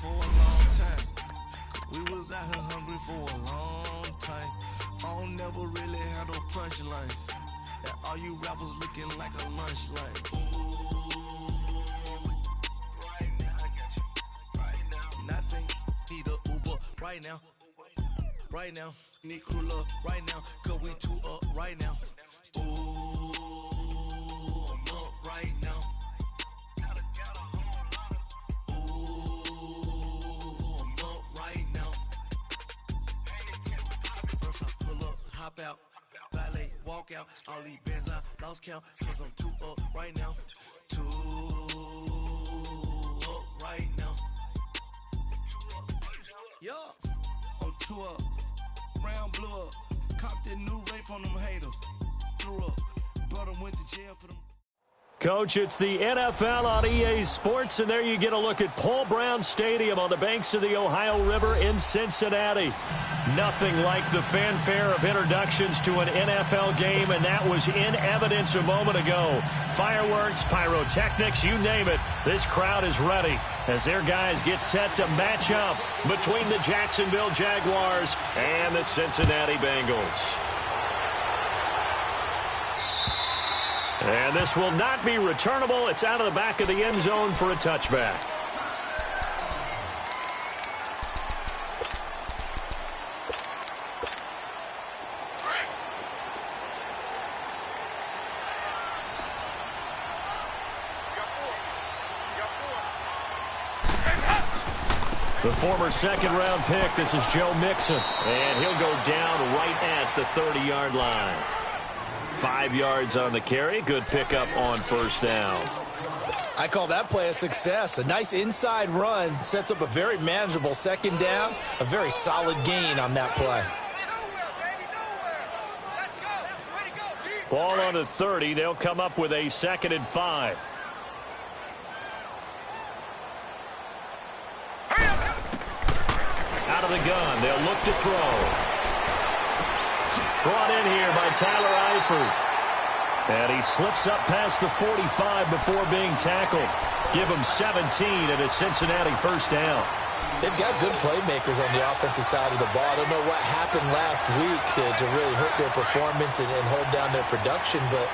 for a long time. We was out here hungry for a long time. I don't never really have no punchlines. And all you rappers looking like a lunch line. Right now, I got you. Right now. Nothing. Need a Uber right now. Right now. Need crew love right now. Cause we two up right now. Ooh, I'm up right now. Ooh, I'm up right now. First I pull up, hop out, valet, walk out. All these bands I lost count, cause I'm two up right now. Two up right now. Yeah, I'm two up, round blew up. Copped that new rape on them haters. Threw up, brought them, went to jail for them. Coach, it's the NFL on EA Sports, and there you get a look at Paul Brown Stadium on the banks of the Ohio River in Cincinnati. Nothing like the fanfare of introductions to an NFL game, and that was in evidence a moment ago. Fireworks, pyrotechnics, you name it. This crowd is ready as their guys get set to match up between the Jacksonville Jaguars and the Cincinnati Bengals. And this will not be returnable. It's out of the back of the end zone for a touchback. The former second-round pick, this is Joe Mixon. And he'll go down right at the 30-yard line. 5 yards on the carry. Good pickup on first down. I call that play a success. A nice inside run sets up a very manageable second down. A very solid gain on that play. Ball on the 30. They'll come up with a 2nd and 5. Out of the gun. They'll look to throw. Brought in here by Tyler Eifert. And he slips up past the 45 before being tackled. Give him 17 and a Cincinnati first down. They've got good playmakers on the offensive side of the ball. I don't know what happened last week to really hurt their performance and hold down their production, but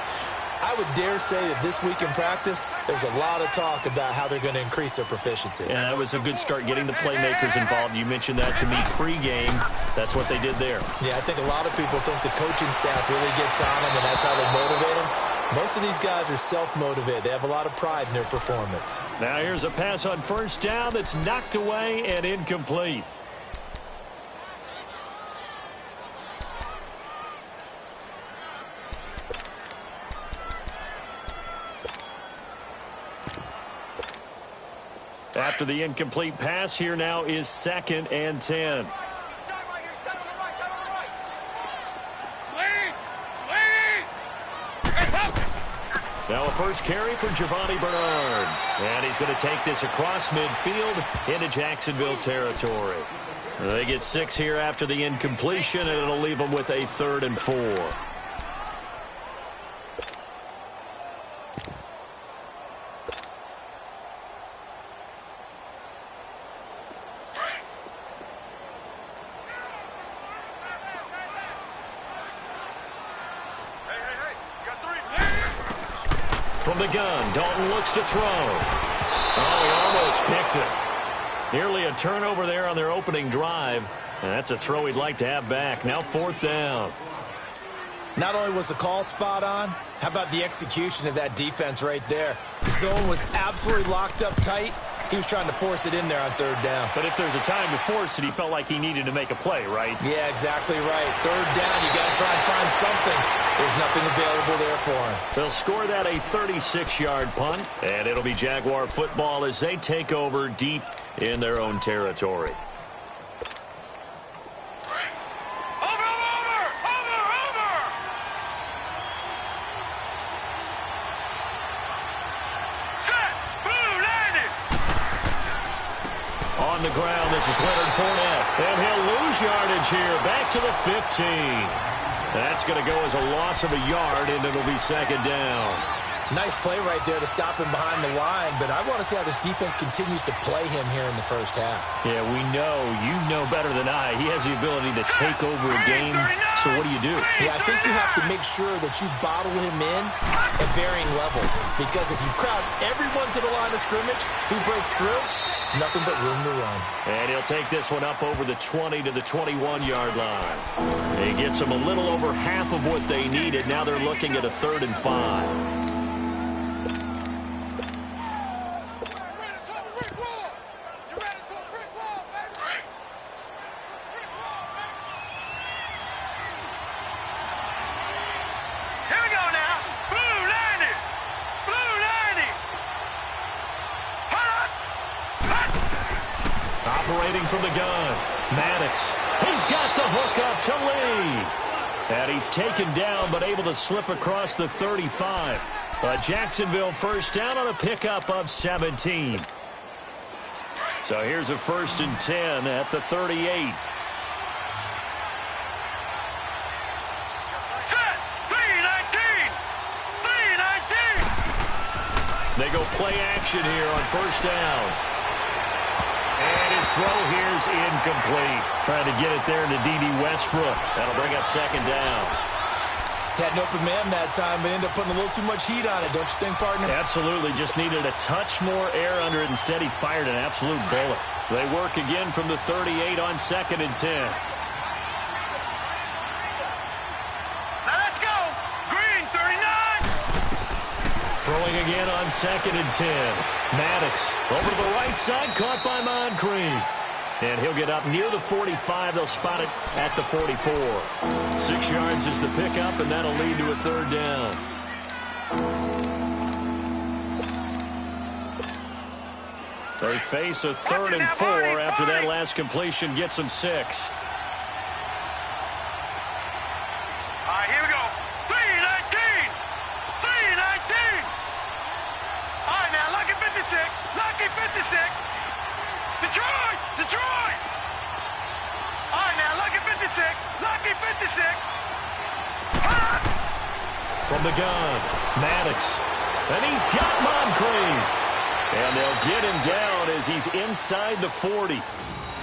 I would dare say that this week in practice, there's a lot of talk about how they're going to increase their proficiency. Yeah, that was a good start getting the playmakers involved. You mentioned that to me pregame. That's what they did there. Yeah, I think a lot of people think the coaching staff really gets on them, and that's how they motivate them. Most of these guys are self-motivated. They have a lot of pride in their performance. Now here's a pass on first down that's knocked away and incomplete. After the incomplete pass, here now is 2nd and 10. Now a first carry for Giovanni Bernard. And he's going to take this across midfield into Jacksonville territory. They get 6 here after the incompletion, and it'll leave them with a 3rd and 4. From the gun, Dalton looks to throw. Oh, he almost picked it. Nearly a turnover there on their opening drive. And that's a throw he'd like to have back. Now 4th down. Not only was the call spot on, how about the execution of that defense right there? The zone was absolutely locked up tight. He was trying to force it in there on 3rd down. But if there's a time to force it, he felt like he needed to make a play, right? Yeah, exactly right. 3rd down, you got to try and find something. There's nothing available there for him. They'll score that a 36-yard punt, and it'll be Jaguar football as they take over deep in their own territory. On the ground, this is Leonard Fournette. And he'll lose yardage here, back to the 15. That's going to go as a loss of a yard, and it'll be 2nd down. Nice play right there to stop him behind the line, but I want to see how this defense continues to play him here in the first half. Yeah, we know. You know better than I. He has the ability to take over a game. So what do? Yeah, I think you have to make sure that you bottle him in at varying levels, because if you crowd everyone to the line of scrimmage, if he breaks through, it's nothing but room to run. And he'll take this one up over the 20 to the 21-yard line. He gets them a little over half of what they needed. Now they're looking at a 3rd and 5. Operating from the gun, Maddox. He's got the hook up to Lee. And he's taken down, but able to slip across the 35. But Jacksonville first down on a pickup of 17. So here's a 1st and 10 at the 38. They go play action here on 1st down. And his throw here is incomplete. Trying to get it there to D.D. Westbrook. That'll bring up 2nd down. Had an open man that time, but ended up putting a little too much heat on it, don't you think, partner? Absolutely. Just needed a touch more air under it. Instead, he fired an absolute bullet. They work again from the 38 on 2nd and 10. Now let's go. Green, 39. Throwing again on 2nd and 10. Maddox over to the right side, caught by Moncrief. And he'll get up near the 45. They'll spot it at the 44. 6 yards is the pickup, and that'll lead to a 3rd down. They face a 3rd and 4 after that last completion gets them 6. All right, here we go. 319. 319. All right, now, lucky 56. Lucky 56. Detroit. Detroit. All right, now, lucky 56. Lucky 56. From the gun, Maddox. And he's got Moncrief. And they'll get him down as he's inside the 40.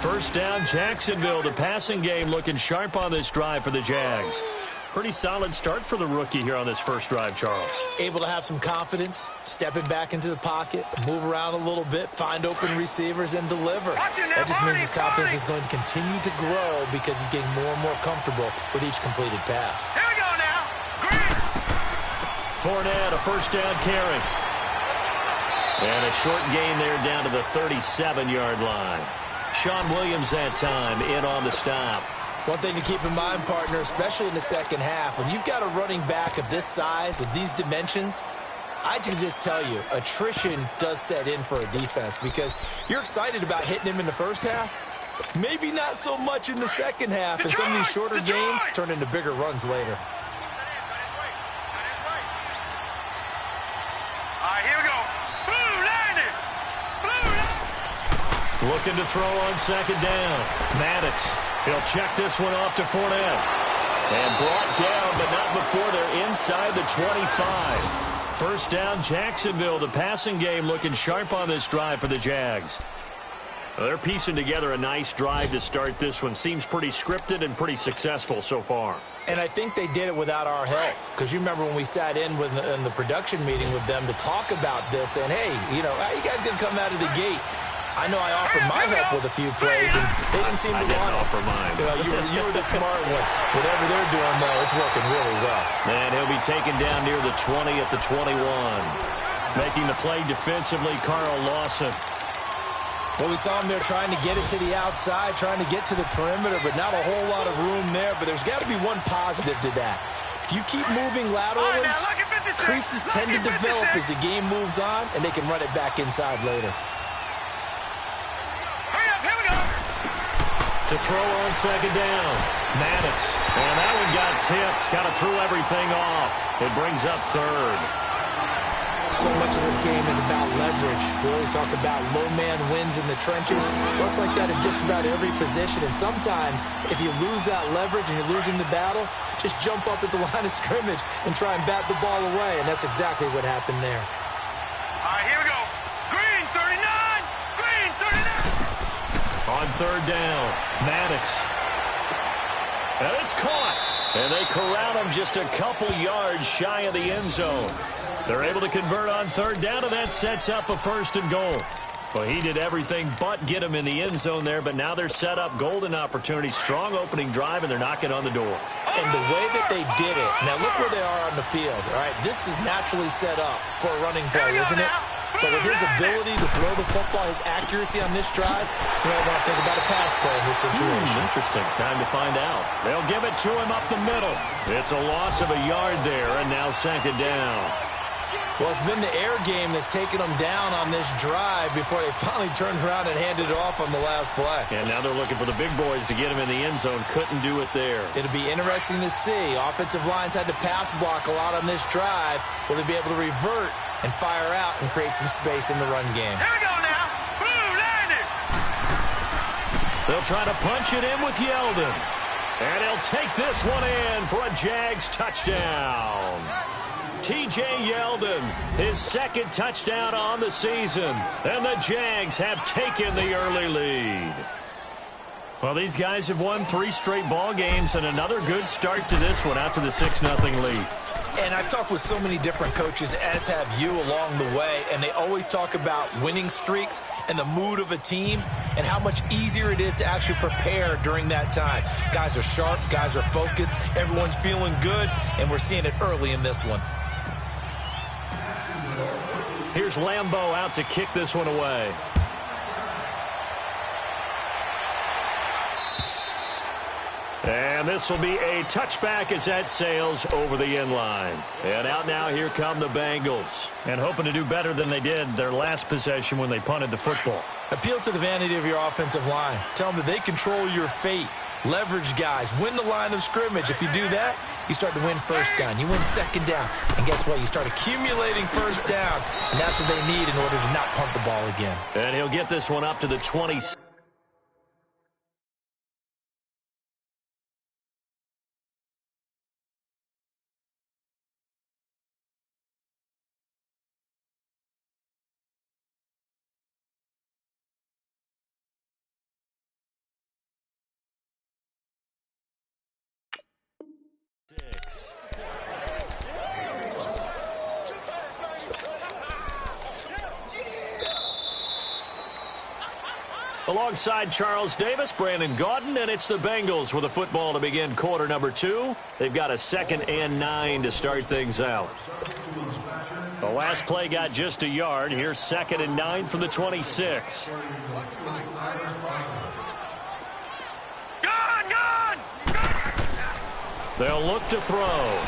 1st down, Jacksonville. The passing game looking sharp on this drive for the Jags. Pretty solid start for the rookie here on this first drive, Charles. Able to have some confidence, stepping back into the pocket, move around a little bit, find open receivers, and deliver. That just means his confidence is going to continue to grow because he's getting more and more comfortable with each completed pass. Here we go now. Green. Fournette, a 1st down carry. And a short gain there down to the 37-yard line. Sean Williams that time in on the stop. One thing to keep in mind, partner, especially in the 2nd half, when you've got a running back of this size, of these dimensions, I can just tell you, attrition does set in for a defense because you're excited about hitting him in the 1st half. Maybe not so much in the 2nd half, and some of these shorter gains turn into bigger runs later. All right, here we go. Looking to throw on 2nd down. Maddox. He'll check this one off to Fournette. And brought down, but not before they're inside the 25. 1st down, Jacksonville. The passing game looking sharp on this drive for the Jags. Well, they're piecing together a nice drive to start this one. Seems pretty scripted and pretty successful so far. And I think they did it without our help. Because you remember when we sat in the production meeting with them to talk about this. And, hey, you know, how you guys going to come out of the gate? I know I offered my help with a few plays, and they didn't seem to want it. I didn't offer mine. You were the smart one. Whatever they're doing, though, it's working really well. And he'll be taken down near the 20 at the 21. Making the play defensively, Carl Lawson. Well, we saw him there trying to get it to the outside, trying to get to the perimeter, but not a whole lot of room there. But there's got to be one positive to that. If you keep moving laterally, creases tend to develop as the game moves on, and they can run it back inside later. To throw on 2nd down, Maddox. And that one got tipped. Kind of threw everything off. It brings up 3rd. So much of this game is about leverage. We always talk about low man wins in the trenches. Well, it's like that in just about every position. And sometimes, if you lose that leverage and you're losing the battle, just jump up at the line of scrimmage and try and bat the ball away. And that's exactly what happened there. All right, here we go. Green, 39. Green, 39. On third down, Maddox. And it's caught. And they corral him just a couple yards shy of the end zone. They're able to convert on third down, and that sets up a 1st and goal. Well, he did everything but get him in the end zone there, but now they're set up golden opportunity, strong opening drive, and they're knocking on the door. And the way that they did it, now look where they are on the field, all right? This is naturally set up for a running play, isn't it? But with his ability to throw the football, his accuracy on this drive, you might want to think about a pass play in this situation. Interesting. Time to find out. They'll give it to him up the middle. It's a loss of a yard there, and now 2nd down. Well, it's been the air game that's taken them down on this drive before they finally turned around and handed it off on the last play. And now they're looking for the big boys to get him in the end zone. Couldn't do it there. It'll be interesting to see. Offensive lines had to pass block a lot on this drive. Will they be able to revert and fire out and create some space in the run game? Here we go now. Blue, landed. They'll try to punch it in with Yeldon. And he'll take this one in for a Jags touchdown. T.J. Yeldon, his 2nd touchdown on the season. And the Jags have taken the early lead. Well, these guys have won 3 straight ball games and another good start to this one out to the 6-0 lead. And I've talked with so many different coaches, as have you, along the way, and they always talk about winning streaks and the mood of a team and how much easier it is to actually prepare during that time. Guys are sharp, guys are focused, everyone's feeling good, and we're seeing it early in this one. Here's Lambeau out to kick this one away. And this will be a touchback as that sails over the end line. And out now, here come the Bengals. And hoping to do better than they did their last possession when they punted the football. Appeal to the vanity of your offensive line. Tell them that they control your fate. Leverage guys. Win the line of scrimmage. If you do that, you start to win 1st down. You win 2nd down. And guess what? You start accumulating 1st downs. And that's what they need in order to not punt the ball again. And he'll get this one up to the 20. Alongside Charles Davis, Brandon Gaudin, and it's the Bengals with a football to begin quarter number 2. They've got a 2nd and 9 to start things out. The last play got just a yard. Here's 2nd and 9 from the 26. Gone! They'll look to throw.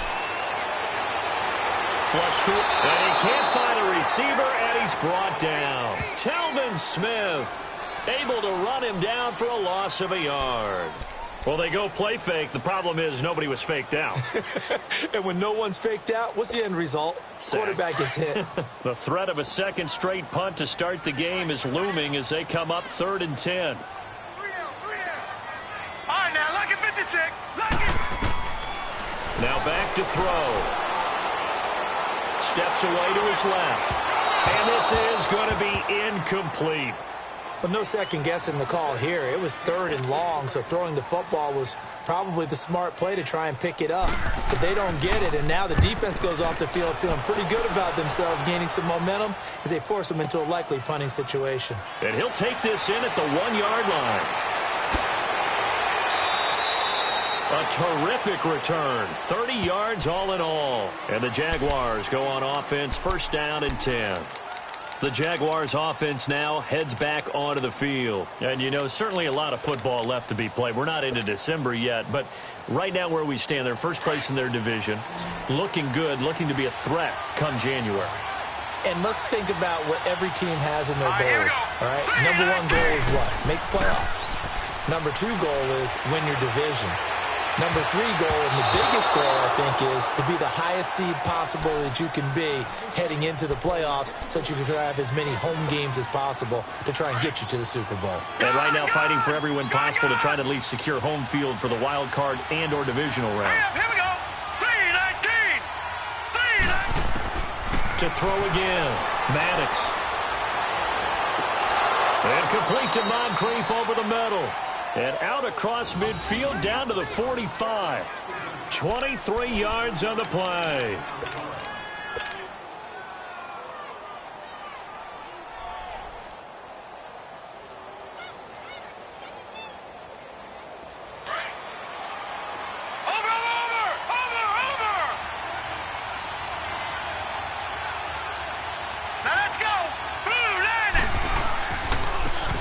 Flush to it, and he can't find a receiver, and he's brought down. Telvin Smith able to run him down for a loss of a yard. Well, they go play fake. The problem is nobody was faked out. And when no one's faked out, what's the end result? Sack. Quarterback gets hit. The threat of a 2nd straight punt to start the game is looming as they come up 3rd and 10. All right, now, lucky 56. Lucky. Now back to throw. Steps away to his left. And this is going to be incomplete. But no second guessing the call here. It was 3rd and long, so throwing the football was probably the smart play to try and pick it up. But they don't get it, and now the defense goes off the field feeling pretty good about themselves, gaining some momentum as they force them into a likely punting situation. And he'll take this in at the 1-yard line. A terrific return. 30 yards all in all. And the Jaguars go on offense, 1st down and 10. The Jaguars offense now heads back onto the field. And, you know, certainly a lot of football left to be played. We're not into December yet, but right now where we stand, they're first place in their division. Looking good, looking to be a threat come January. And let's think about what every team has in their goals. All right, number 1 goal is what? Make the playoffs. Number 2 goal is win your division. Number 3 goal, and the biggest goal, I think, is to be the highest seed possible that you can be heading into the playoffs so that you can have as many home games as possible to try and get you to the Super Bowl. And right now fighting for every win possible to try to at least secure home field for the wild card and or divisional round. Here we go. 3-19. 3-19. To throw again. Maddox. And complete to Moncrief over the middle. And out across midfield down to the 45. 23 yards on the play. Over. Now let's go. Blue landed.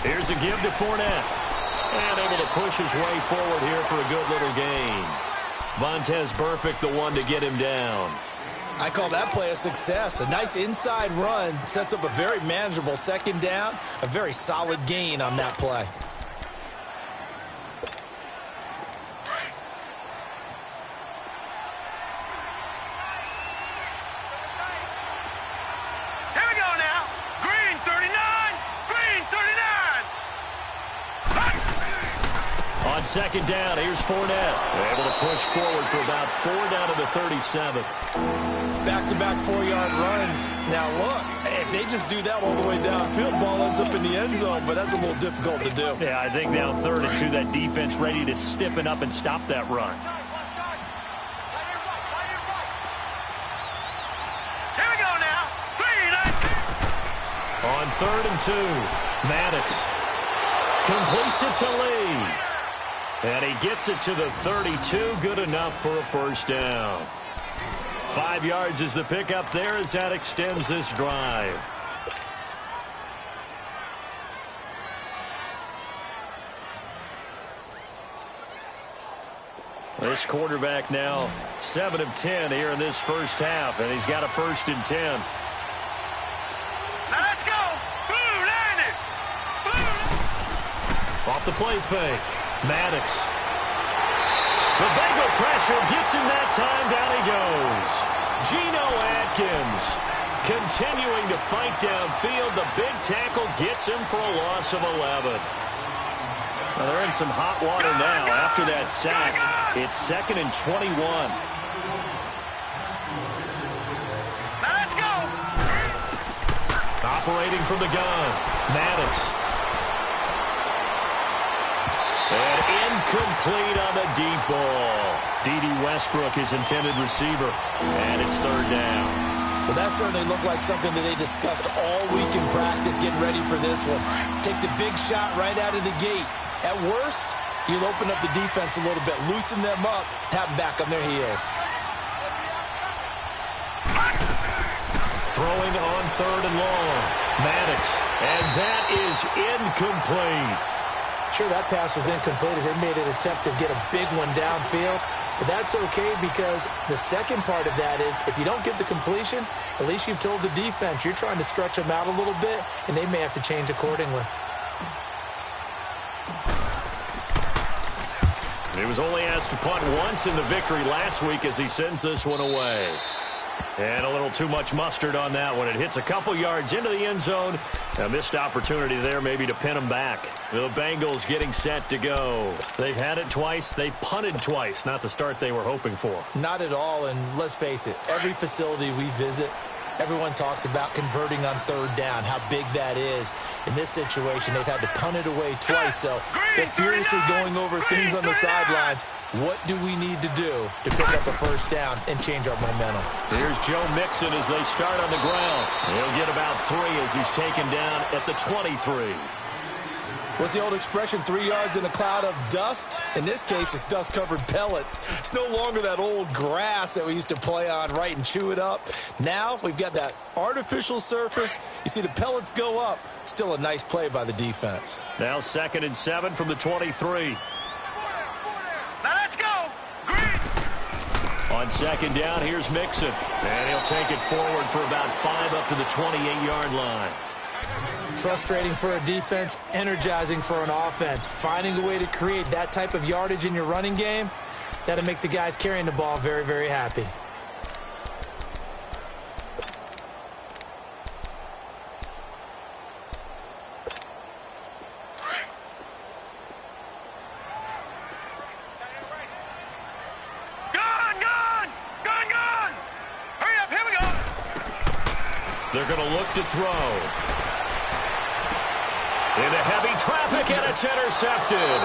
Here's a give to Fournette. And able to push his way forward here for a good little gain. Vontaze Burfict, the one to get him down. I call that play a success. A nice inside run sets up a very manageable second down. A very solid gain on that play. Here we go now. Green 39. Green 39. On second down, here's Fournette. Able to push forward for about 4 down to the 37. Back-to-back 4-yard runs. Now, look, if they just do that all the way downfield, ball ends up in the end zone, but that's a little difficult to do. Yeah, I think now 3rd and 2, that defense ready to stiffen up and stop that run. Here we go now. 3-19. On 3rd and 2, Maddox completes it to Lee. And he gets it to the 32. Good enough for a first down. 5 yards is the pickup there as that extends this drive. This quarterback now 7 of 10 here in this first half, and he's got a 1st and 10. Now let's go. Blue landed. Blue. Off the play fake. Maddox. The Bengal pressure gets him that time. Down he goes. Geno Atkins continuing to fight downfield. The big tackle gets him for a loss of 11. Well, they're in some hot water now after that sack. It's 2nd and 21. Now let's go. Operating from the gun. Maddox. And incomplete on the deep ball. D.D. Westbrook is intended receiver. And it's 3rd down. Well, that certainly looked like something that they discussed all week in practice, getting ready for this one. Take the big shot right out of the gate. At worst, you'll open up the defense a little bit, loosen them up, have them back on their heels. Throwing on 3rd and long. Maddox. And that is incomplete. Sure, that pass was incomplete as they made an attempt to get a big one downfield. But that's okay because the second part of that is if you don't get the completion, at least you've told the defense you're trying to stretch them out a little bit, and they may have to change accordingly. He was only asked to punt once in the victory last week as he sends this one away. And a little too much mustard on that one. It hits a couple yards into the end zone. A missed opportunity there maybe to pin them back. The Bengals getting set to go. They've had it twice. They've punted twice. Not the start they were hoping for. Not at all, and let's face it, every facility we visit, everyone talks about converting on 3rd down, how big that is. In this situation, they've had to punt it away twice, so they're furiously going over things on the sidelines. What do we need to do to pick up a first down and change our momentum? Here's Joe Mixon as they start on the ground. He'll get about 3 as he's taken down at the 23. What's the old expression, 3 yards in a cloud of dust? In this case, it's dust-covered pellets. It's no longer that old grass that we used to play on, right, and chew it up. Now we've got that artificial surface. You see the pellets go up. Still a nice play by the defense. Now 2nd and 7 from the 23. Now let's go. Green. On 2nd down, here's Mixon. And he'll take it forward for about 5 up to the 28-yard line. Frustrating for a defense, energizing for an offense. Finding a way to create that type of yardage in your running game, That'll make the guys carrying the ball very, very happy. They're going to look to throw. Into heavy traffic, and it's intercepted.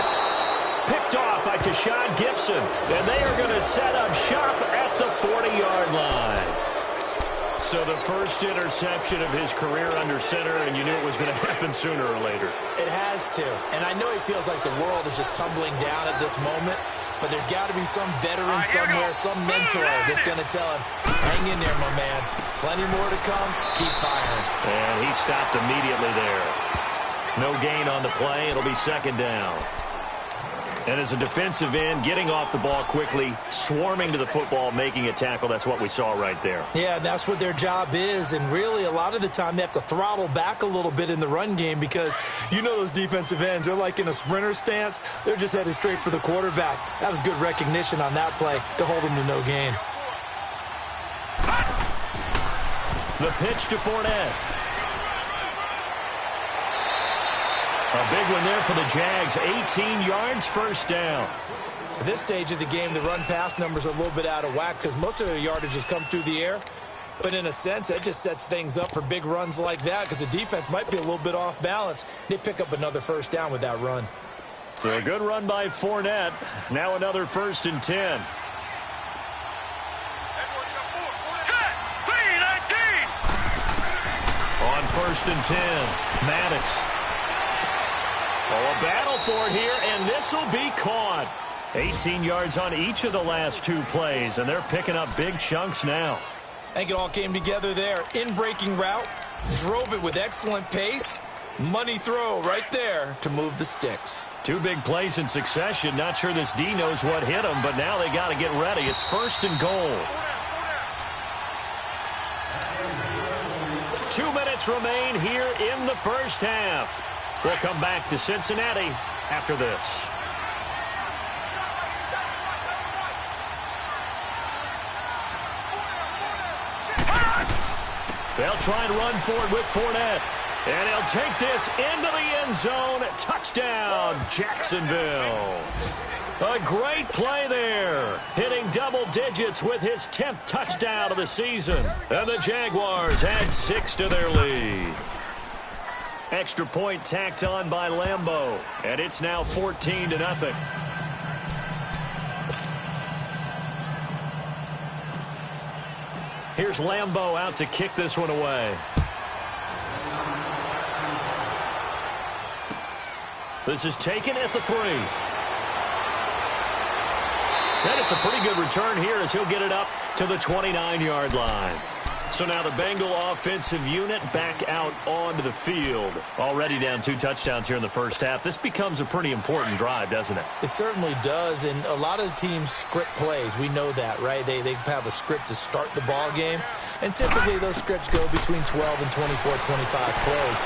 Picked off by Tashawn Gibson. And they are going to set up shop at the 40-yard line. So the first interception of his career under center, and you knew it was going to happen sooner or later. It has to. And I know he feels like the world is just tumbling down at this moment. But there's got to be some veteran somewhere, some mentor that's going to tell him, hang in there, my man. Plenty more to come. Keep firing. And he stopped immediately there. No gain on the play. It'll be second down. And as a defensive end, getting off the ball quickly, swarming to the football, making a tackle, that's what we saw right there. Yeah, that's what their job is. And really, a lot of the time, they have to throttle back a little bit in the run game because you know those defensive ends, they're like in a sprinter stance. They're just headed straight for the quarterback. That was good recognition on that play to hold them to no gain. The pitch to Fournette. A big one there for the Jags. 18 yards, first down. At this stage of the game, the run-pass numbers are a little bit out of whack because most of their yardage has come through the air. But in a sense, that just sets things up for big runs like that because the defense might be a little bit off balance. They pick up another first down with that run. So a good run by Fournette. Now another 1st and 10. On 1st and 10, Maddox. Oh, a battle for it here, and this will be caught. 18 yards on each of the last 2 plays, and they're picking up big chunks now. I think it all came together there. In-breaking route, drove it with excellent pace. Money throw right there to move the sticks. 2 big plays in succession. Not sure this D knows what hit him, but now they got to get ready. It's 1st and goal. 2 minutes remain here in the first half. We'll come back to Cincinnati after this. They'll try and run for it with Fournette. And he'll take this into the end zone. Touchdown, Jacksonville. A great play there. Hitting double digits with his 10th touchdown of the season. And the Jaguars add 6 to their lead. Extra point tacked on by Lambeau. And it's now 14-0. Here's Lambeau out to kick this one away. This is taken at the 3. And it's a pretty good return here as he'll get it up to the 29-yard line. So now the Bengal offensive unit back out onto the field. Already down 2 touchdowns here in the first half. This becomes a pretty important drive, doesn't it? It certainly does, and a lot of the teams script plays. We know that, right? They have a script to start the ball game, and typically those scripts go between 12 and 24, 25 plays.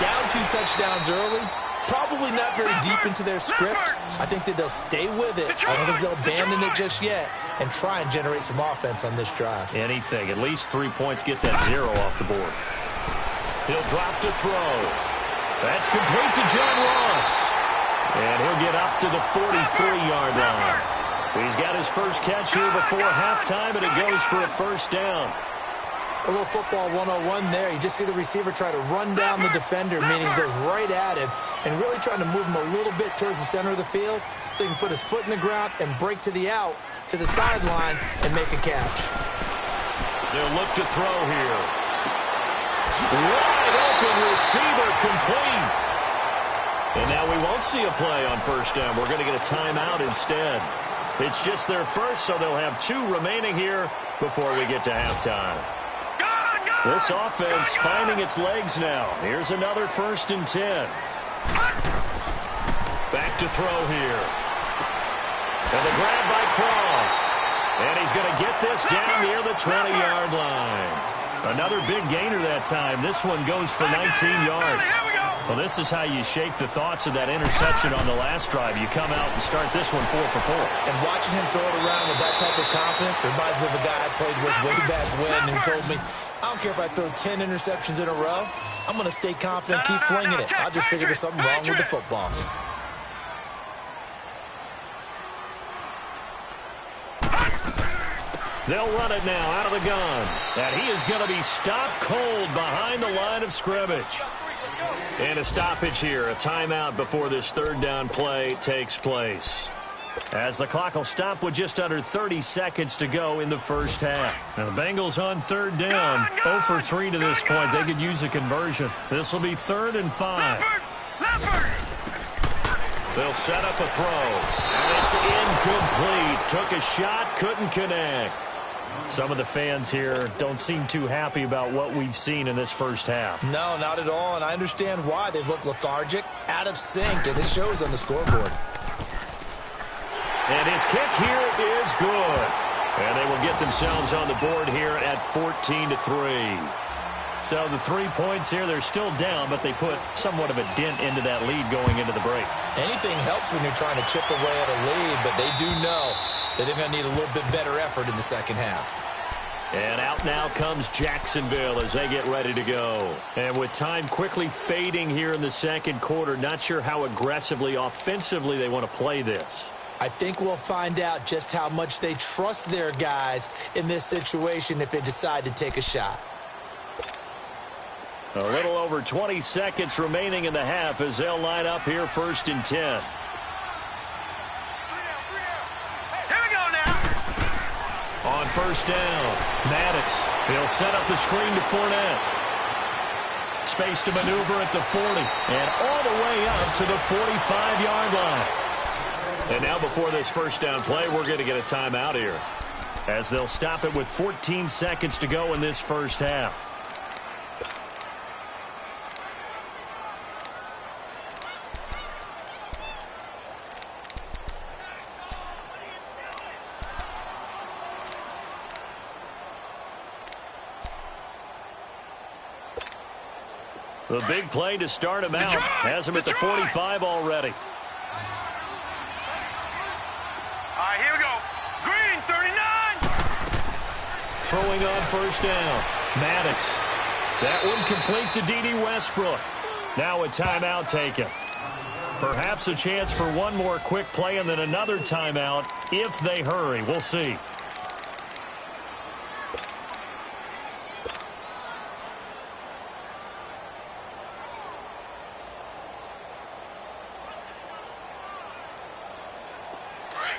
Down 2 touchdowns early. Probably not very deep into their script. I think that they'll stay with it. I don't think they'll abandon it just yet and try and generate some offense on this drive. Anything. At least 3 points. Get that 0 off the board. He'll drop to throw. That's complete to John Ross. And he'll get up to the 43-yard line. He's got his first catch here before halftime, and it goes for a first down. A little football 101 there. You just see the receiver try to run down the defender, meaning he goes right at him and really trying to move him a little bit towards the center of the field so he can put his foot in the ground and break to the out, to the sideline, and make a catch. They'll look to throw here. Wide open receiver complete. And now we won't see a play on first down. We're going to get a timeout instead. It's just their first, so they'll have 2 remaining here before we get to halftime. This offense finding its legs now. Here's another 1st and 10. Back to throw here. And the grab by Croft. And he's going to get this down near the 20-yard line. Another big gainer that time. This one goes for 19 yards. Well, this is how you shake the thoughts of that interception on the last drive. You come out and start this one 4 for 4. And watching him throw it around with that type of confidence reminds me of a guy I played with way back when who told me, I don't care if I throw 10 interceptions in a row. I'm going to stay confident, keep flinging it. I just figured there's something wrong with the football. They'll run it now out of the gun. And he is going to be stopped cold behind the line of scrimmage. And a stoppage here, a timeout before this third down play takes place. As the clock will stop with just under 30 seconds to go in the first half. Now the Bengals on third down, 0 for 3 to this point. They could use a conversion. This will be 3rd and 5. They'll set up a throw. And it's incomplete. Took a shot, couldn't connect. Some of the fans here don't seem too happy about what we've seen in this first half. No, not at all, and I understand why. They've looked lethargic, out of sync, and this shows on the scoreboard. And his kick here is good. And they will get themselves on the board here at 14-3. So the 3 points here, they're still down, but they put somewhat of a dent into that lead going into the break. Anything helps when you're trying to chip away at a lead, but they do know that they're going to need a little bit better effort in the second half. And out now comes Jacksonville as they get ready to go. And with time quickly fading here in the second quarter, not sure how aggressively, offensively they want to play this. I think we'll find out just how much they trust their guys in this situation if they decide to take a shot. A little over 20 seconds remaining in the half as they'll line up here 1st and 10. On first down, Maddox. He'll set up the screen to Fournette. Space to maneuver at the 40. And all the way up to the 45-yard line. And now before this first down play, we're going to get a timeout here. As they'll stop it with 14 seconds to go in this first half. The big play to start him out. Has him at the 45 already. All right, here we go. Green, 39. Throwing on first down. Maddox. That one complete to D.D. Westbrook. Now a timeout taken. Perhaps a chance for one more quick play and then another timeout if they hurry. We'll see.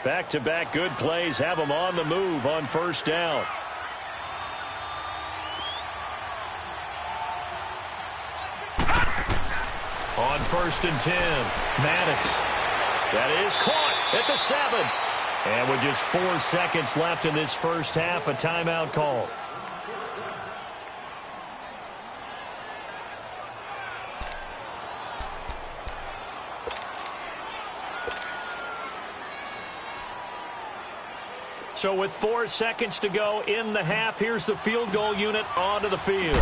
Back-to-back good plays have them on the move on first down. On 1st and 10, Maddox. That is caught at the 7. And with just 4 seconds left in this first half, a timeout call. So with 4 seconds to go in the half, here's the field goal unit onto the field.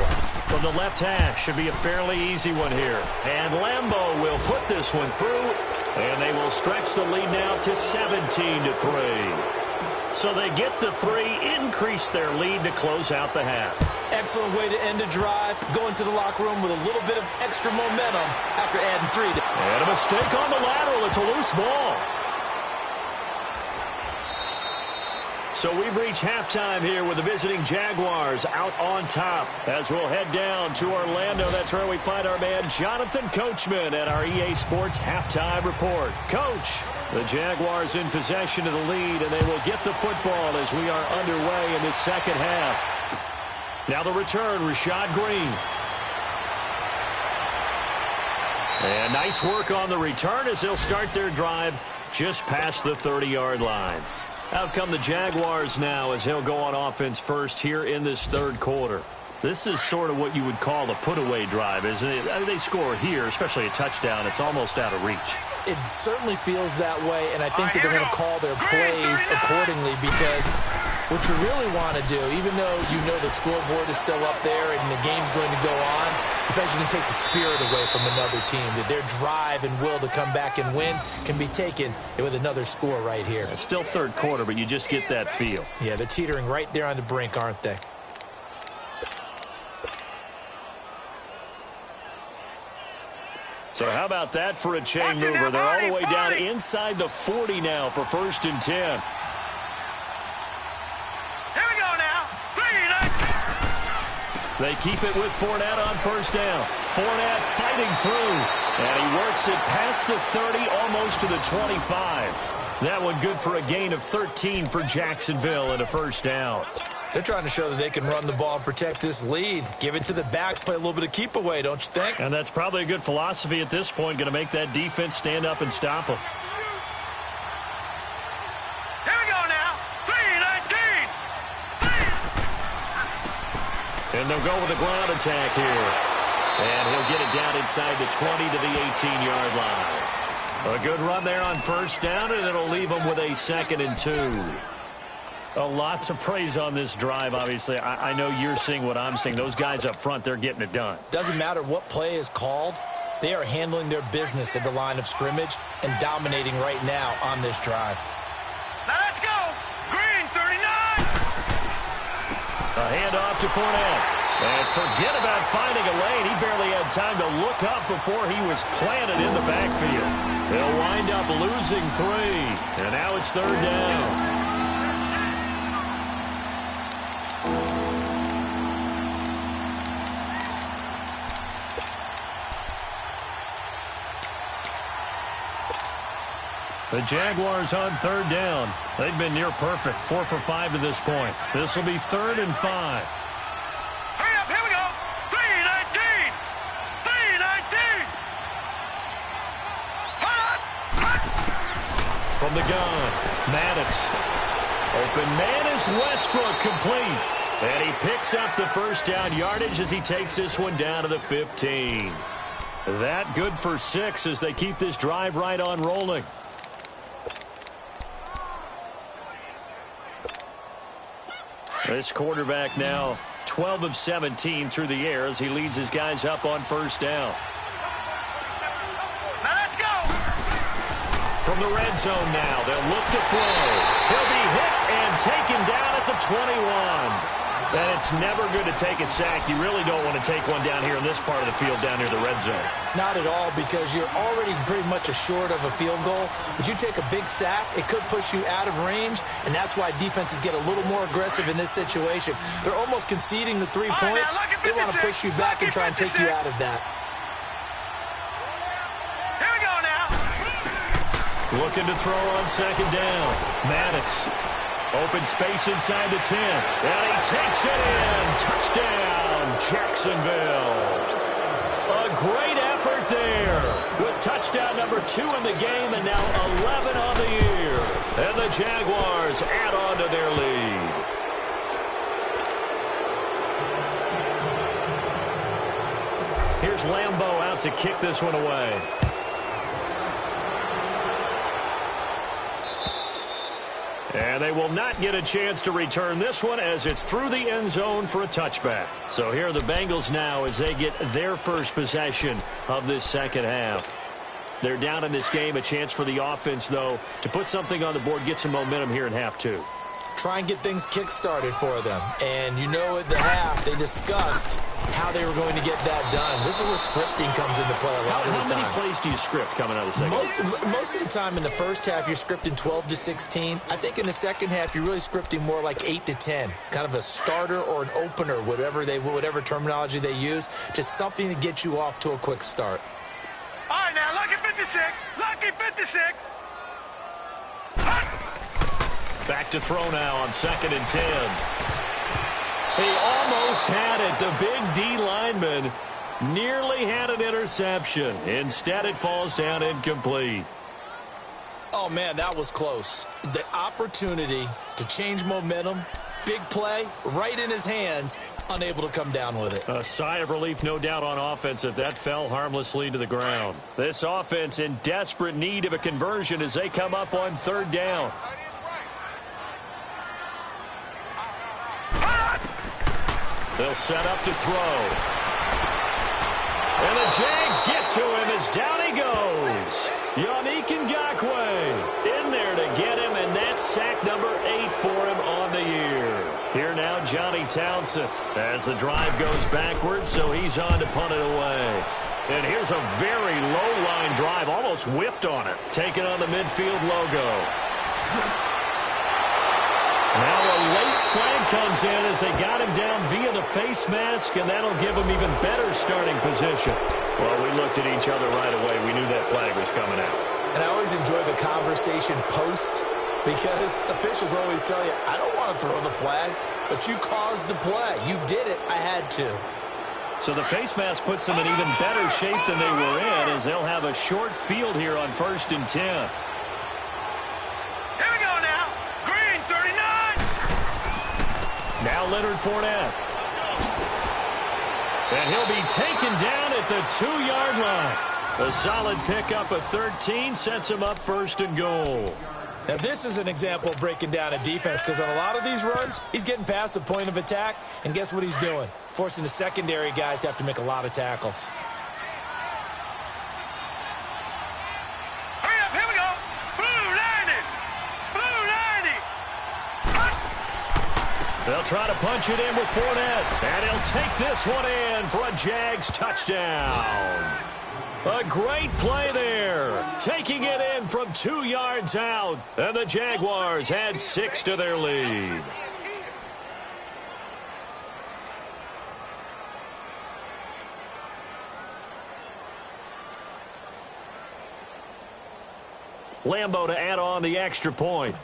From the left hash, should be a fairly easy one here. And Lambeau will put this one through, and they will stretch the lead now to 17-3. So they get the 3, increase their lead to close out the half. Excellent way to end a drive, going to the locker room with a little bit of extra momentum after adding 3. And a mistake on the lateral. It's a loose ball. So we've reached halftime here with the visiting Jaguars out on top. As we'll head down to Orlando, that's where we find our man Jonathan Coachman at our EA Sports Halftime Report. Coach, the Jaguars in possession of the lead, and they will get the football as we are underway in this second half. Now the return, Rashad Green. And nice work on the return as they'll start their drive just past the 30-yard line. Out come the Jaguars now as he'll go on offense first here in this third quarter. This is sort of what you would call a put-away drive, isn't it? I mean, they score here, especially a touchdown. It's almost out of reach. It certainly feels that way, and I think that they're going to call their plays accordingly because What you really want to do, even though you know the scoreboard is still up there and the game's going to go on, I think you can take the spirit away from another team, that their drive and will to come back and win can be taken with another score right here. It's still third quarter, but you just get that feel. Yeah, they're teetering right there on the brink, aren't they? So how about that for a chain mover? They're all the way down inside the 40 now for 1st and 10. Here we go now. They keep it with Fournette on 1st down. Fournette fighting through, and he works it past the 30, almost to the 25. That one good for a gain of 13 for Jacksonville and a 1st down. They're trying to show that they can run the ball and protect this lead. Give it to the backs, play a little bit of keep away, don't you think? And that's probably a good philosophy at this point, going to make that defense stand up and stop them. Here we go now. 3-19. And they'll go with a ground attack here. And he'll get it down inside the 20 to the 18-yard line. A good run there on 1st down, and it'll leave them with a 2nd and 2. A lot to praise on this drive, obviously. I know you're seeing what I'm seeing. Those guys up front, they're getting it done. Doesn't matter what play is called. They are handling their business at the line of scrimmage and dominating right now on this drive. Now let's go. Green, 39. A handoff to Fournette. And forget about finding a lane. He barely had time to look up before he was planted in the backfield. They'll wind up losing 3. And now it's 3rd down. The Jaguars on 3rd down. They've been near perfect, 4 for 5 to this point. This will be 3rd and 5. Hurry up, here we go. 3-19. 3-19. From the gun, Maddox. Open man is Westbrook, complete. And he picks up the 1st down yardage as he takes this one down to the 15. That good for 6 as they keep this drive right on rolling. This quarterback now 12 of 17 through the air as he leads his guys up on 1st down. Now let's go. From the red zone now, they'll look to throw. He'll be hit and taken down at the 21. And it's never good to take a sack. You really don't want to take one down here in this part of the field down near the red zone. Not at all, because you're already pretty much assured of a field goal. But you take a big sack, it could push you out of range, and that's why defenses get a little more aggressive in this situation. They're almost conceding the 3 points. They want to push you back and try and take you out of that. Here we go now. Looking to throw on 2nd down. Maddox. Open space inside the 10. And he takes it in. Touchdown, Jacksonville. A great effort there. With touchdown number 2 in the game and now 11 on the year. And the Jaguars add on to their lead. Here's Lambeau out to kick this one away. And they will not get a chance to return this one as it's through the end zone for a touchback. So here are the Bengals now as they get their first possession of this 2nd half. They're down in this game. A chance for the offense, though, to put something on the board, get some momentum here in half 2. Try and get things kick-started for them. And you know at the half, they discussed how they were going to get that done. This is where scripting comes into play a lot of the time. How many plays do you script coming out of the 2nd half? Most of the time in the 1st half, you're scripting 12 to 16. I think in the 2nd half, you're really scripting more like 8 to 10. Kind of a starter or an opener, whatever terminology they use. Just something to get you off to a quick start. All right, now, lucky 56. Lucky 56. Back to throw now on 2nd and 10. He almost had it. The big D lineman nearly had an interception. Instead, it falls down incomplete. Oh, man, that was close. The opportunity to change momentum, big play, right in his hands, unable to come down with it. A sigh of relief, no doubt, on offense if that fell harmlessly to the ground. This offense in desperate need of a conversion as they come up on 3rd down. They'll set up to throw. And the Jags get to him as down he goes. Yannick Ngakoue in there to get him, and that's sack number 8 for him on the year. Here now, Johnny Townsend as the drive goes backwards, so he's on to punt it away. And here's a very low-line drive, almost whiffed on it, taking on the midfield logo. Now a late flag comes in as they got him down via the face mask, and that'll give him even better starting position. Well, we looked at each other right away. We knew that flag was coming out. And I always enjoy the conversation post, because officials always tell you, I don't want to throw the flag, but you caused the play. You did it. I had to. So the face mask puts them in even better shape than they were in, as they'll have a short field here on 1st and 10. Here we go now. Green, 39. Now Leonard Fournette. And he'll be taken down at the 2-yard line. A solid pickup of 13 sets him up 1st and goal. Now, this is an example of breaking down a defense, because on a lot of these runs, he's getting past the point of attack, and guess what he's doing? Forcing the secondary guys to have to make a lot of tackles. Hurry up, here we go. Blue 90. Blue 90. They'll try to punch it in with Fournette, and he'll take this one in for a Jags touchdown. A great play there, taking it in from 2 yards out, and the Jaguars add 6 to their lead. Lambo to add on the extra point.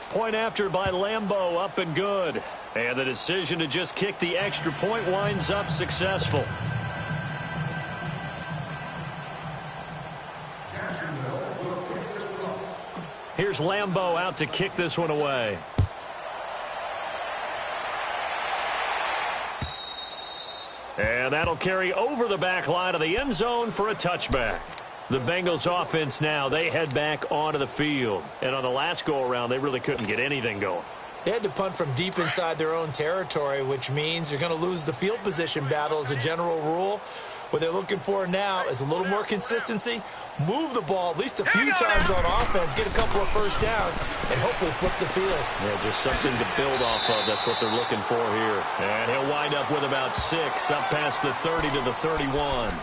Point after by Lambo, up and good. And the decision to just kick the extra point winds up successful. Here's Lambo out to kick this one away. And that'll carry over the back line of the end zone for a touchback. The Bengals offense now, they head back onto the field. And on the last go-around, they really couldn't get anything going. They had to punt from deep inside their own territory, which means you're going to lose the field position battle as a general rule. What they're looking for now is a little more consistency, move the ball at least a few times on offense, get a couple of first downs, and hopefully flip the field. Yeah, just something to build off of. That's what they're looking for here. And he'll wind up with about 6, up past the 30 to the 31.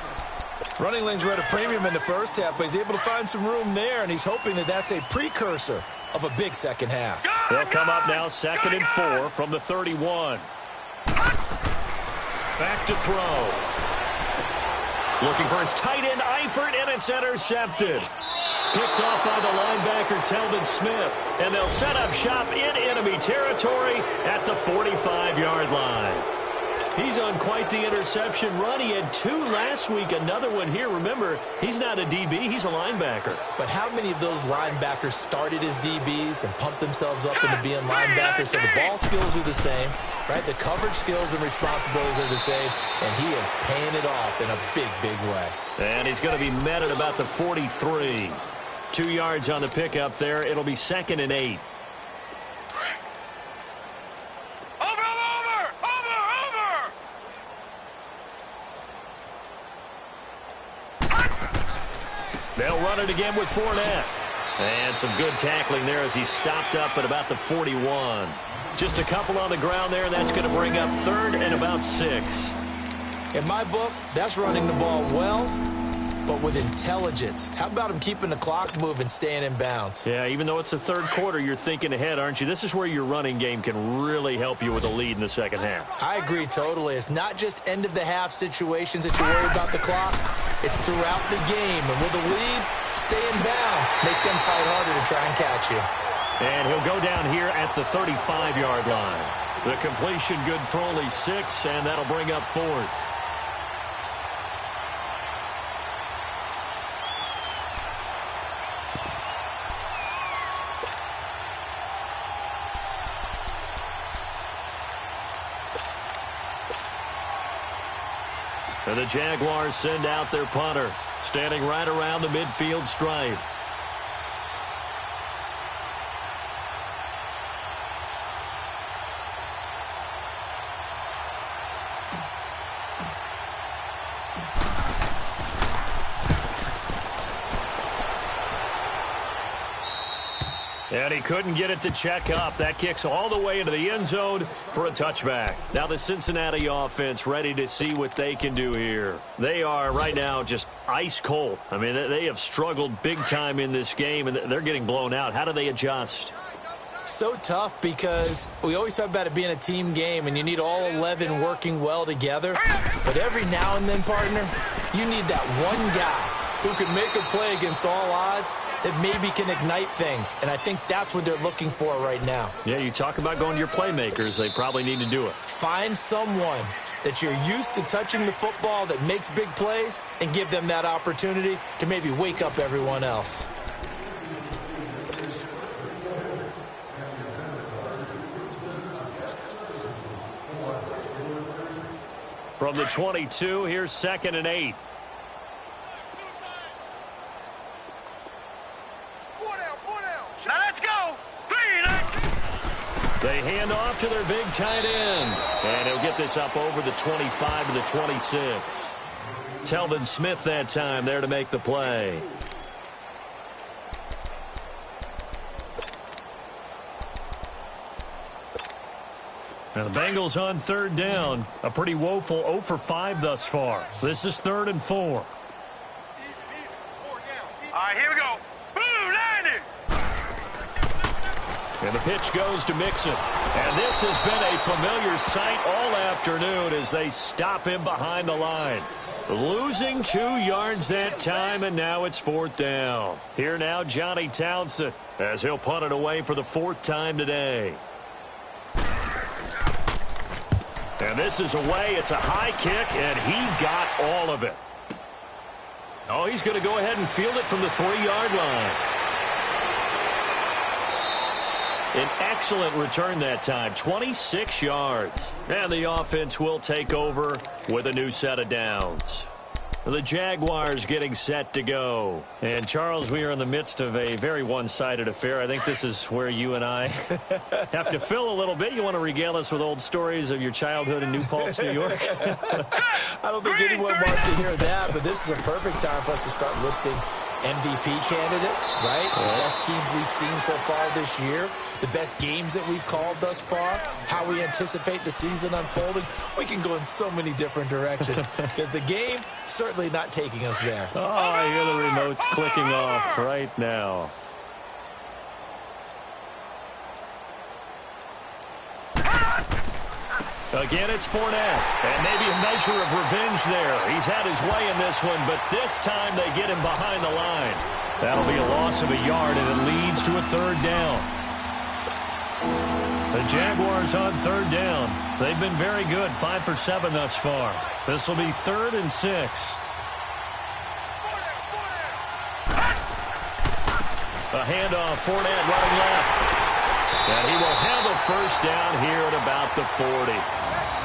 Running lanes were at a premium in the first half, but he's able to find some room there, and he's hoping that that's a precursor of a big second half. They'll come up now 2nd and 4 from the 31. Back to throw. Looking for his tight end, Eifert, and it's intercepted. Picked off by the linebacker, Telvin Smith. And they'll set up shop in enemy territory at the 45-yard line. He's on quite the interception run. He had 2 last week, another one here. Remember, he's not a DB, he's a linebacker. But how many of those linebackers started as DBs and pumped themselves up into being linebackers? So the ball skills are the same, right? The coverage skills and responsibilities are the same, and he is paying it off in a big, big way. And he's going to be met at about the 43. 2 yards on the pickup there. It'll be 2nd and 8. They'll run it again with Fournette. And some good tackling there as he stopped up at about the 41. Just a couple on the ground there, and that's going to bring up 3rd and about 6. In my book, that's running the ball well, but with intelligence. How about him keeping the clock moving, staying in bounds? Yeah, even though it's the 3rd quarter, you're thinking ahead, aren't you? This is where your running game can really help you with a lead in the second half. I agree totally. It's not just end-of-the-half situations that you worry about the clock. It's throughout the game. And with a lead, stay in bounds. Make them fight harder to try and catch you. And he'll go down here at the 35-yard line. The completion good for only 6, and that'll bring up 4th. And the Jaguars send out their punter, standing right around the midfield stripe. And he couldn't get it to check up. That kicks all the way into the end zone for a touchback. Now the Cincinnati offense ready to see what they can do here. They are right now just ice cold. I mean, they have struggled big time in this game, and they're getting blown out. How do they adjust? So tough because we always talk about it being a team game, and you need all 11 working well together. But every now and then, partner, you need that one guy who can make a play against all odds that maybe can ignite things. And I think that's what they're looking for right now. Yeah, you talk about going to your playmakers. They probably need to do it. Find someone that you're used to touching the football that makes big plays and give them that opportunity to maybe wake up everyone else. From the 22, here's 2nd and 8. Now let's go. They hand off to their big tight end. And he'll get this up over the 25 to the 26. Telvin Smith that time there to make the play. Now the Bengals on 3rd down. A pretty woeful 0 for 5 thus far. This is 3rd and 4. All right, here we go. Boom, 90. And the pitch goes to Mixon. And this has been a familiar sight all afternoon as they stop him behind the line. Losing 2 yards that time, and now it's 4th down. Here now, Johnny Townsend, as he'll punt it away for the 4th time today. And this is away. It's a high kick, and he got all of it. Oh, he's going to go ahead and field it from the 3-yard line. An excellent return that time, 26 yards. And the offense will take over with a new set of downs. The Jaguars getting set to go. And, Charles, we are in the midst of a very one-sided affair. I think this is where you and I have to fill a little bit. You want to regale us with old stories of your childhood in New Paltz, New York? I don't think anyone wants to hear that, but this is a perfect time for us to start listing MVP candidates, right? The best teams we've seen so far this year, the best games that we've called thus far, how we anticipate the season unfolding. We can go in so many different directions because the game certainly not taking us there. Oh, I hear the remotes clicking off right now. Again, it's Fournette, and maybe a measure of revenge there. He's had his way in this one, but this time they get him behind the line. That'll be a loss of a yard, and it leads to a 3rd down. The Jaguars on 3rd down. They've been very good, 5 for 7 thus far. This will be 3rd and 6. A handoff, Fournette running left. And he will have a 1st down here at about the 40.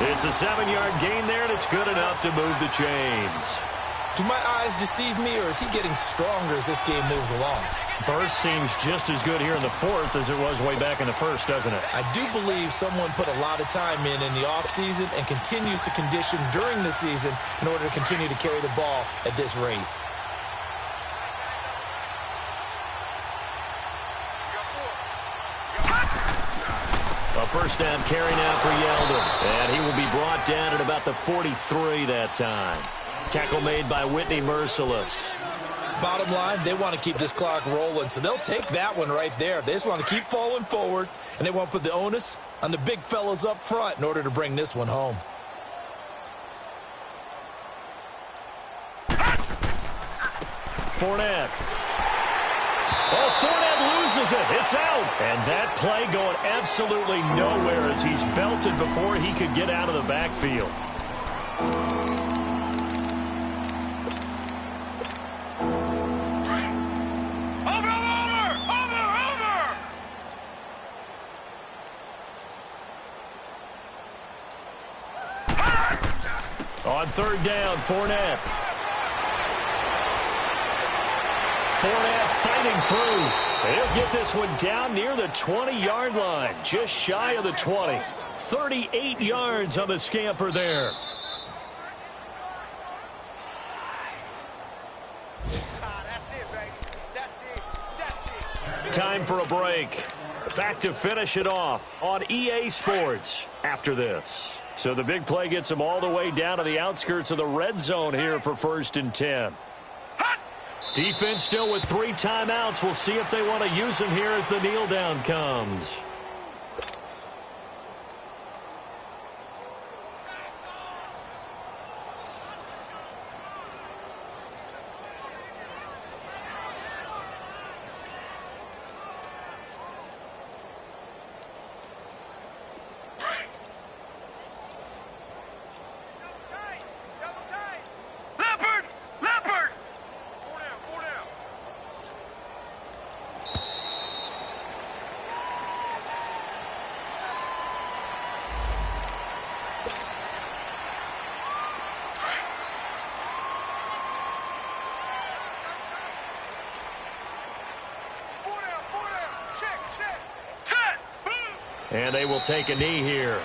It's a 7-yard gain there, and it's good enough to move the chains. Do my eyes deceive me, or is he getting stronger as this game moves along? Burst seems just as good here in the 4th as it was way back in the 1st, doesn't it? I do believe someone put a lot of time in the offseason and continues to condition during the season in order to continue to carry the ball at this rate. A 1st down carry now for Yeldon. And he will be brought down at about the 43 that time. Tackle made by Whitney Merciless. Bottom line, they want to keep this clock rolling, so they'll take that one right there. They just want to keep falling forward, and they want to put the onus on the big fellas up front in order to bring this one home. Fournette. Oh, Fournette loses it. It's out. And that play going absolutely nowhere as he's belted before he could get out of the backfield. On 3rd down, Fournette. Fournette fighting through. He'll get this one down near the 20-yard line, just shy of the 20. 38 yards on the scamper there. Time for a break. Back to finish it off on EA Sports after this. So the big play gets them all the way down to the outskirts of the red zone here for 1st and 10. Defense still with 3 timeouts. We'll see if they want to use them here as the kneel down comes. And they will take a knee here.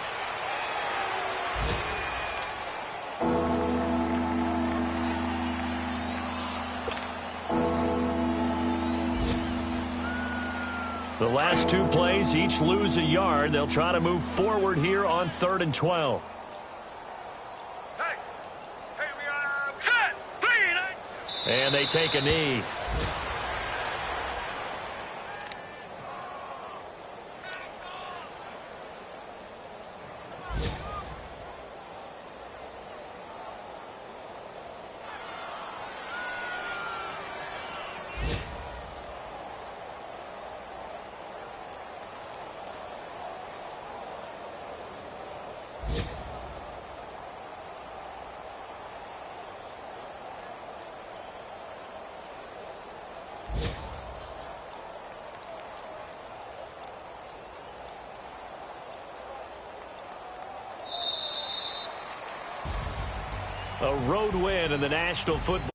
The last 2 plays, each lose a yard. They'll try to move forward here on 3rd and 12. And they take a knee. A road win in the National Football